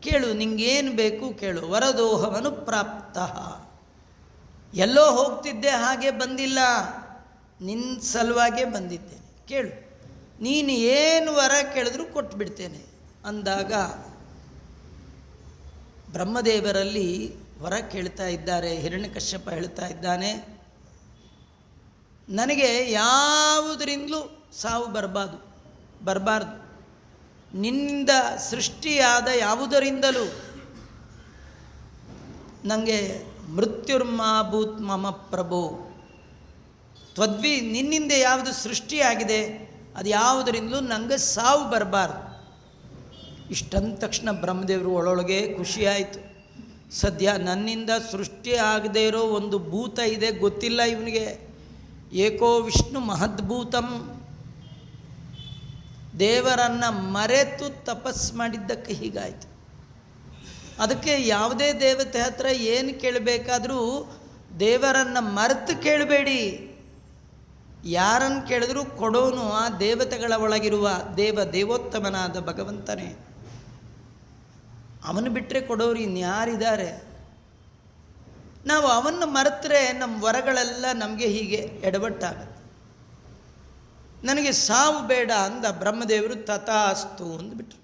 ಕೇಳು, ನಿಂಗೇನು ಬೇಕು ಕೇಳು. ವರದೋಹವನು ಪ್ರಾಪ್ತ. ಎಲ್ಲೋ ಹೋಗ್ತಿದ್ದೆ, ಹಾಗೆ ಬಂದಿಲ್ಲ, ನಿನ್ನ ಸಲುವಾಗೇ ಬಂದಿದ್ದೇನೆ, ಕೇಳು. ನೀನು ಏನು ವರ ಕೇಳಿದ್ರೂ ಕೊಟ್ಬಿಡ್ತೇನೆ ಅಂದಾಗ ಬ್ರಹ್ಮದೇವರಲ್ಲಿ ವರ ಕೇಳ್ತಾ ಇದ್ದಾರೆ. ಹಿರಣ್ಯಕಶ್ಯಪ ಹೇಳ್ತಾ ಇದ್ದಾನೆ, ನನಗೆ ಯಾವುದರಿಂದಲೂ ಸಾವು ಬರಬಾರ್ದು. ನಿನ್ನಿಂದ ಸೃಷ್ಟಿಯಾದ ಯಾವುದರಿಂದಲೂ ನನಗೆ ಮೃತ್ಯುರ್ಮಾಭೂತ್ ಮಮ ಪ್ರಭೋ. ನಿನ್ನಿಂದ ಯಾವುದು ಸೃಷ್ಟಿಯಾಗಿದೆ ಅದು ಯಾವುದರಿಂದಲೂ ನನಗೆ ಸಾವು ಬರಬಾರ್ದು. ಇಷ್ಟಂದ ತಕ್ಷಣ ಬ್ರಹ್ಮದೇವರು ಒಳೊಳಗೆ ಖುಷಿಯಾಯಿತು. ಸದ್ಯ ನನ್ನಿಂದ ಸೃಷ್ಟಿ ಆಗದೇ ಇರೋ ಒಂದು ಭೂತ ಇದೆ, ಗೊತ್ತಿಲ್ಲ ಇವನಿಗೆ. ಏಕೋ ವಿಷ್ಣು ಮಹದ್ಭೂತಂ. ದೇವರನ್ನು ಮರೆತು ತಪಸ್ ಮಾಡಿದ್ದಕ್ಕೆ ಹೀಗಾಯಿತು. ಅದಕ್ಕೆ ಯಾವುದೇ ದೇವತೆ ಹತ್ರ ಏನು ಕೇಳಬೇಕಾದ್ರೂ ದೇವರನ್ನು ಮರೆತು ಕೇಳಬೇಡಿ. ಯಾರನ್ನು ಕೇಳಿದ್ರೂ ಕೊಡೋನು ಆ ದೇವತೆಗಳ ಒಳಗಿರುವ ದೇವೋತ್ತಮನಾದ ಭಗವಂತನೇ. ಅವನು ಬಿಟ್ಟರೆ ಕೊಡೋರು ಇನ್ಯಾರಿದ್ದಾರೆ? ನಾವು ಅವನ್ನು ಮರೆತರೆ ನಮ್ಮ ವರಗಳೆಲ್ಲ ನಮಗೆ ಹೀಗೆ ಎಡವಟ್ಟಾಗತ್ತೆ. ನನಗೆ ಸಾವು ಬೇಡ ಅಂದ ಬ್ರಹ್ಮದೇವರು. ತಥಾಸ್ತು ಅಂದ್ಬಿಟ್ರು.